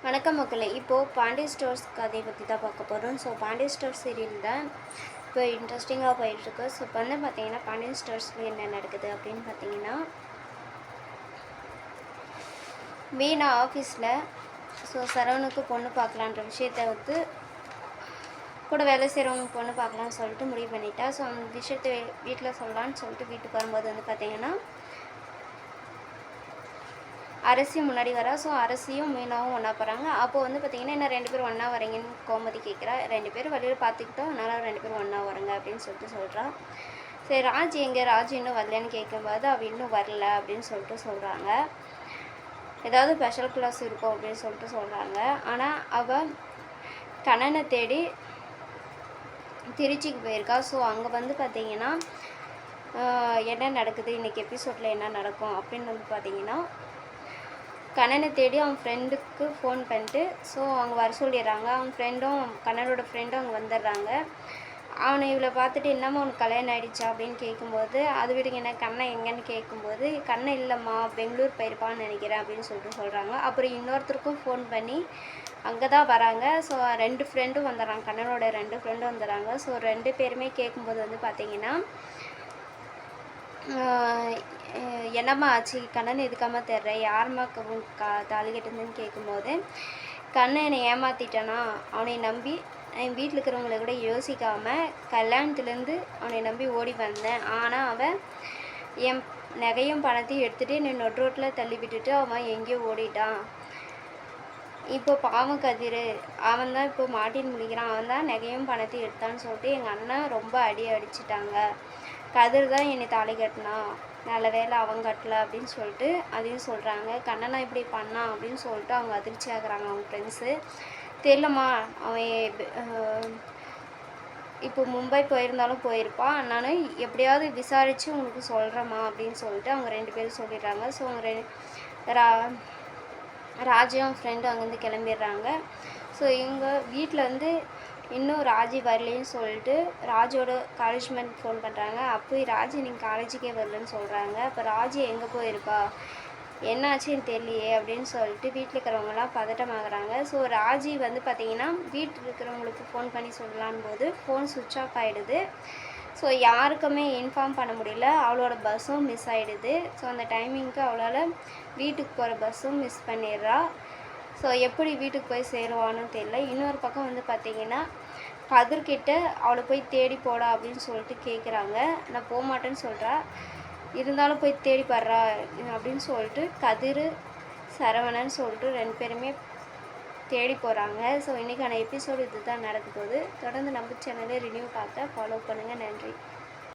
வணக்கம் மக்களே. இப்போது பாண்டியன் ஸ்டோர்ஸ் கதையை பற்றி தான் பார்க்க போகிறோம். ஸோ பாண்டியன் ஸ்டோர்ஸ் சீரியல் தான் இப்போ இன்ட்ரெஸ்டிங்காக போயிட்டுருக்கு. ஸோ இப்போ வந்து பார்த்தீங்கன்னா பாண்டியன் ஸ்டோர்ஸில் என்ன நடக்குது அப்படின்னு பார்த்தீங்கன்னா, வீணா ஆஃபீஸில் சரவணுக்கு பொண்ணு பார்க்கலான்ற விஷயத்த கூட வேலை செய்கிறவங்க பொண்ணு பார்க்கலான்னு சொல்லிட்டு முடிவு பண்ணிட்டா. ஸோ அந்த விஷயத்த வீட்டில் சொல்லலான்னு சொல்லிட்டு வீட்டுக்கு வரும்போது வந்து பார்த்தீங்கன்னா, அரசியும் முன்னாடி வரா. ஸோ அரசியும் மீனாவும் ஒன்றா போகிறாங்க. அப்போது வந்து பார்த்திங்கன்னா என்ன 2 பேரும் ஒன்றா வரீங்கன்னு கோமதி கேட்குறா. 2 பேரும் வழியில் பார்த்துக்கிட்டோம், அதனால் 2 பேரும் ஒன்றா வரங்க அப்படின்னு சொல்கிறா. சரி ராஜ் ராஜ் இன்னும் வரலன்னு கேட்கும்போது அவள் இன்னும் வரல அப்படின்னு சொல்கிறாங்க. ஏதாவது ஸ்பெஷல் கிளாஸ் இருக்கும் அப்படின்னு சொல்கிறாங்க. ஆனால் அவள் கண்ணனை தேடி திருச்சிக்கு போயிருக்கா. ஸோ அங்கே வந்து பார்த்திங்கன்னா என்ன நடக்குது, இன்றைக்கி எபிசோடில் என்ன நடக்கும் அப்படின்னு வந்து பார்த்திங்கன்னா, கண்ணனை தேடி அவன் ஃப்ரெண்டுக்கு ஃபோன் பண்ணிட்டு ஸோ அவங்க வர சொல்லிடுறாங்க. அவன் ஃப்ரெண்டும் கண்ணனோட ஃப்ரெண்டும் அங்கே வந்துடுறாங்க. அவனை இவளை பார்த்துட்டு என்னம்மா உனக்கு கல்யாணம் ஆகிடுச்சா அப்படின்னு கேட்கும்போது, அது விடுங்க என்ன கண்ணை எங்கன்னு கேட்கும்போது, கண்ணை இல்லைம்மா பெங்களூர் போயிருப்பான்னு நினைக்கிறேன் அப்படின்னு சொல்கிறாங்க. அப்புறம் இன்னொருத்தருக்கும் ஃபோன் பண்ணி அங்கே தான் வராங்க. ஸோ 2 ஃப்ரெண்டும் வந்துடுறாங்க, கண்ணனோட 2 ஃப்ரெண்டும் வந்துடுறாங்க. ஸோ 2 பேருமே கேட்கும்போது வந்து பார்த்திங்கன்னா, என்னம்மா ஆச்சு, கண்ணன் எதுக்காம தர்ற, யாரும்மா தாலி கட்டுதுன்னு கேட்கும்போது, கண்ணன் என்னை ஏமாற்றிட்டானா, அவனை நம்பி என் வீட்டில் இருக்கிறவங்கள கூட யோசிக்காமல் கல்யாணத்துலேருந்து அவனை நம்பி ஓடி வந்தேன். ஆனால் அவன் என் நகையும் பணத்தையும் எடுத்துகிட்டு என்னை நொட் ரோட்டில் தள்ளி விட்டுட்டு அவன் எங்கேயோ ஓடிட்டான். இப்போ பாவம் கதிர், அவன் தான் இப்போ மாட்டின்னு முடிக்கிறான், அவன் தான் நகையும் பணத்தையும் எடுத்தான்னு சொல்லிட்டு எங்கள் அண்ணன் ரொம்ப அடிச்சிட்டாங்க. கதிர் தான் என்னை தாலி கட்டினான், நல்ல வேலை அவன் கட்டலை அப்படின்னு சொல்லிட்டு அதையும் சொல்கிறாங்க. கண்ணனா இப்படி பண்ணான் அப்படின்னு சொல்லிட்டு அவங்க அதிர்ச்சி ஆகுறாங்க அவங்க ஃப்ரெண்ட்ஸு. தெரியலம்மா, அவன் இப்போ மும்பை போயிருந்தாலும் போயிருப்பான், நான் எப்படியாவது விசாரித்து உங்களுக்கு சொல்கிறேம்மா அப்படின்னு சொல்லிட்டு அவங்க 2 பேரும் சொல்லிடுறாங்க. ஸோ அவங்க ராஜும் ஃப்ரெண்டும் அங்கேருந்து கிளம்பிடுறாங்க. ஸோ இவங்க வீட்டில் வந்து இன்னும் ராஜி வரலேன்னு சொல்லிட்டு ராஜோட காலேஜ்மெண்ட் ஃபோன் பண்ணுறாங்க. அப்போ ராஜி நீங்கள் காலேஜுக்கே வரலன்னு சொல்கிறாங்க. அப்போ ராஜி எங்கே போயிருப்பா, என்னாச்சுன்னு தெரியலையே அப்படின்னு சொல்லிட்டு வீட்டில் இருக்கிறவங்களாம் பதட்டமாகறாங்க. ஸோ ராஜி வந்து பார்த்திங்கன்னா வீட்டில் இருக்கிறவங்களுக்கு ஃபோன் பண்ணி சொல்லலான் போது ஃபோன் சுவிட்ச் ஆஃப் ஆகிடுது. ஸோ யாருக்குமே இன்ஃபார்ம் பண்ண முடியல. அவளோட பஸ்ஸும் மிஸ் ஆகிடுது. ஸோ அந்த டைமிங்க்கு அவளால் வீட்டுக்கு போகிற பஸ்ஸும் மிஸ் பண்ணிடுறா. ஸோ எப்படி வீட்டுக்கு போய் சேருவான்னு தெரியல. இன்னொரு பக்கம் வந்து பார்த்திங்கன்னா, கதிர்கிட்ட அவளை போய் தேடி போடா அப்படின்னு சொல்லிட்டு கேட்குறாங்க. நான் போக மாட்டேன்னு சொல்கிறா. இருந்தாலும் போய் தேடி பாடுறா அப்படின்னு சொல்லிட்டு கதிர் சரவணன் சொல்லிட்டு 2 பேருமே தேடி போகிறாங்க. ஸோ இன்றைக்கான எபிசோடு இது தான் நடக்க போகுது. தொடர்ந்து நம்ம சேனலை ரினியூ பார்க்க ஃபாலோ பண்ணுங்கள். நன்றி.